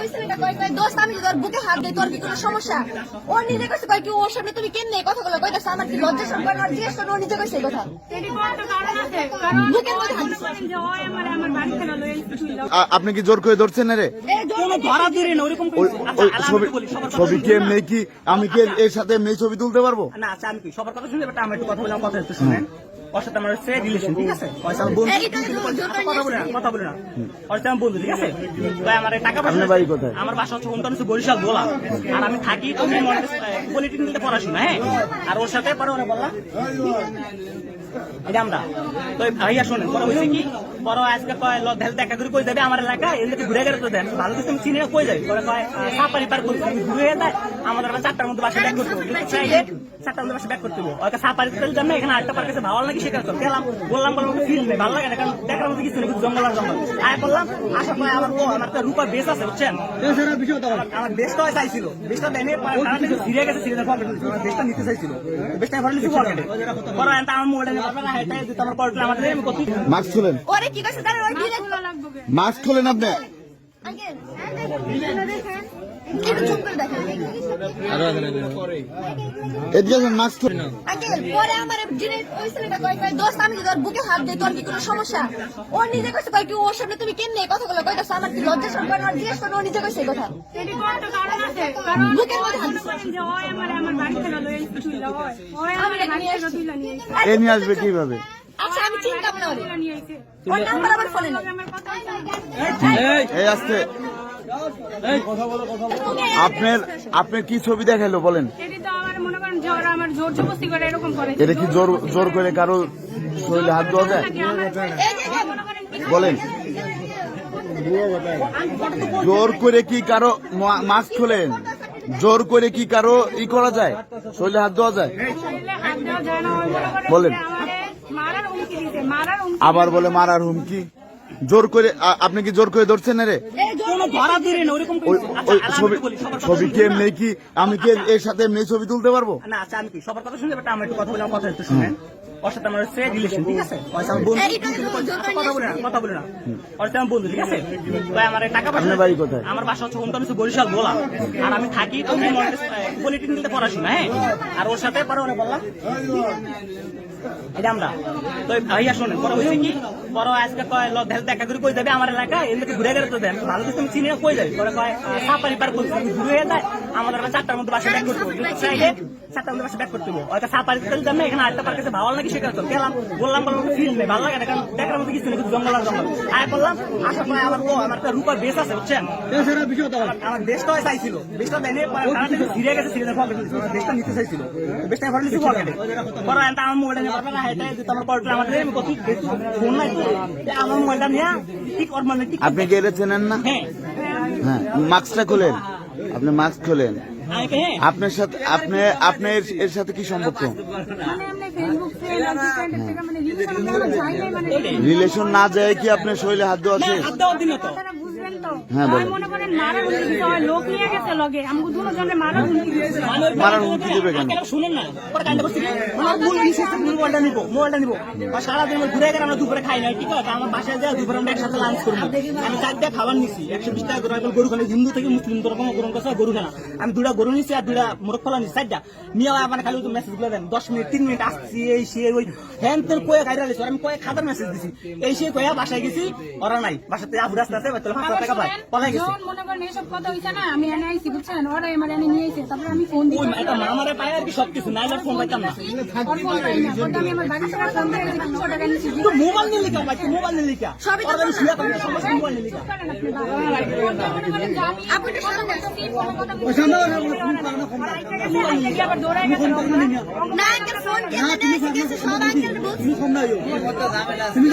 ওই ছেলেটা কয় দোস্ত আমি তোর বুকে হাত দেই তোর কি কোনো সমস্যা? ও নিজে কইছে কয় কি ওর সামনে তুমি কেন এই কথাগুলো কইতাছ? আমার কি লজ্জা শরম করে না? জিজ্ঞেস করে ও নিজে কইছে এই কথা। বুকের মধ্যে হাত দিছে। আপনি কি জোর করে ধরছেন রে? ছবি কি এমনি কি আমি কি এর সাথে মেয়ে ছবি তুলতে পারবো না? আচ্ছা আমি কি সবার কথা শুনলে আমরা একটু কথা বললাম, কথা একটু শুনেন। ওর সাথে আমার হচ্ছে রিলেশন, ঠিক আছে? কথা বলে না ওর সাথে আমি বন্ধু, ঠিক আছে? ভাই আমার টাকা পয়সা, বাড়ি কোথায়? আমার বাসা হচ্ছে উনটান বরিশাল গোলা, আর আমি থাকি পলিটেকনিকে পড়াশোনা, হ্যাঁ। আর ওর সাথে পরে ওরা বললাম এটা আমরা তো ভাইয়া শোনেন পরে হয়েছে কি, পরে আজকে কয় দেখা করে কই যাবে আমার এলাকায় এদিকে ঘুরে গেলে তো দেন ভালো কিছু চিনি না কই যাবে, পরে কয় সাপারি পার করতে ঘুরে যায় আমাদের 4টার মধ্যে বাসা ব্যাক করতে হবে, 4টার মধ্যে বাসা ব্যাক করতে হবে। ওকে সাপারি তেল জানে এখানে 8টা পার কাছে ভালো লাগে সেখানে তো গেলাম, বললাম ফিল নেই ভালো লাগে না, কারণ দেখার মধ্যে কিছু নেই, জঙ্গল আর জঙ্গল আয় বললাম। আসার পরে আমার একটা রূপা বেশ আছে বুঝছেন, আমার বেশটা চাইছিল, বেশটা দেয়নি, ফিরে গেছে, বেশটা নিতে চাইছিল, বেশটা ভরে নিতে পকেটে, পরে আমার মোবাইলটা আমার পড়লে আমাদের মাস্ক খুলেন, ওরে কি কইছে জানেন? ওই ডিরেক্ট মাস্ক খুলেন আপনি। আঙ্কেল একটু চুপ করে দেখেন। এদিকে আসেন, মাস্ক খুলেন। আঙ্কেল পরে আমার ডিরেক্ট ওই ছেলেটা কয় দোস্ত আমি তোর বুকে হাত দেই তোর কি কোনো সমস্যা? ও নিজে কইছে কয় কি ওর সামনে তুমি কেন এই কথাগুলো কইতাছ? আমার কি লজ্জা শরম করে না? জিজ্ঞেস করে ও নিজে কইছে এই কথা। বুকের মধ্যে হাত দিছে। এ নিয়ে আসবে কিভাবে? আচ্ছা আমি চিন্তা না ওরে, ওর নাম্বার আমার ফোনে নেই। এই আসতে আপনার কি ছবি দেখাইলো বলেন? এটা কি জোর করে কারো শরীরে হাত দেওয়া যায়? বলেন, জোর করে কি কারো মাস্ক খোলেন? জোর করে কি কারো করা যায়? শরীরে হাত দেওয়া যায়? বলেন, আবার বলে মারার হুমকি। জোর করে আপনি কি জোর করে ধরছেন রে? ছবি কি এমনি কি আমি কি এর সাথে মেয়ে ছবি তুলতে পারবো? না? আচ্ছা আমি কি সবার কথা শুনলে আমরা একটু কথা বললাম, কথা একটু শুনেন। ওর সাথে আমার হচ্ছে রিলেশন, ঠিক আছে? কথা বলে না ওর সাথে আমি বন্ধু, ঠিক আছে? ভাই আমার টাকা পয়সা, বাড়ি কোথায়? আমার বাসা হচ্ছে উনটান বরিশাল গোলা, আর আমি থাকি পলিটেকনিকে পড়াশোনা, হ্যাঁ। আর ওর সাথে পরে ওরা বললাম এটা আমরা তো ভাইয়া শোনেন পরে হয়েছে কি, পরে আজকে কয় দেখা করে কই যাবে আমার এলাকায় এদিকে ঘুরে গেলে তো দেন ভালো কিছু চিনি না কই যাবে, পরে কয় সাপারি পার করতে ঘুরে যায় আমাদের 4টার মধ্যে বাসা ব্যাক করতে হবে, 4টার মধ্যে বাসা ব্যাক করতে হবে। ওকে সাপারি তেল জানে এখানে 8টা পার কাছে ভালো লাগে সেখানে তো গেলাম, বললাম ফিল নেই ভালো লাগে না, কারণ দেখার মধ্যে কিছু নেই, জঙ্গল আর জঙ্গল আয় বললাম। আসার পরে আমার একটা রূপা বেশ আছে বুঝছেন, আমার বেশটা চাইছিল, বেশটা দেয়নি, ফিরে গেছে, বেশটা নিতে চাইছিল, বেশটা ভরে নিতে পকেটে, পরে আমার মোবাইলটা নিয়ে আমার পড়লে আমাদের ফোন নাই তো, আমার মোবাইলটা নিয়ে ঠিক ওর মানে ঠিক। আপনি কি এটা চেনেন না? হ্যাঁ হ্যাঁ, মাস্কটা খোলেন, আপনি মাস্ক খোলেন। আপনার সাথে আপনার এর সাথে কি সম্পর্ক? রিলেশন না যায় কি আপনার শরীরে হাত দেওয়া আছে? হ্যাঁ বলেন, মারার হুমকি দেবে কেন? শুনেন না মোবাইলটা নিবো সারাদিন ঘুরে গেলে আমরা দুপুরে খাই না, ঠিক আছে? আমার বাসায় যায় দুপুরে আমরা একসাথে লাঞ্চ করবো, আমি 4টা খাবার নিচ্ছি 120 টাকা করে, গরু খানা হিন্দু থেকে মুসলিম রকম গরু কাছে গরু খানা, আমি 2টা গরু নিচ্ছি আর 2টা মোরগ ফলা নিচ্ছি, 4টা নিয়ে আমার খালি মেসেজ গুলো দেন 10 মিনিট 3 মিনিট আসছি, এই সে ওই হ্যান তোর কয়ে খাই রাখছি, আমি কয়ে খাতার মেসেজ দিছি, এই সে কয়ে বাসায় গেছি, ওরা নাই বাসাতে আবু রাস্তা আছে 500 টাকা পায় পলাই গেছে। মনে করেন এসব কথা হইছে না, আমি এনে আইছি বুঝছেন, ওরা আমার এনে নিয়ে আইছে, তারপর আমি ফোন দিই একটা মামারে পায় আর কি সবকিছু নাই, আর ফোন পাইতাম না, আমি আমার বাড়ি থেকে ফোন দিয়ে 200 টাকা নিয়েছি। মোবাইল নিয়ে লিখা ভাই, মোবাইল নিয়ে লিখা সবই তো সমস্ত মোবাইল নিয়ে লিখা। না আঙ্কেল ফোন কেন দেয় সব আঙ্কেল বলছি। তুমি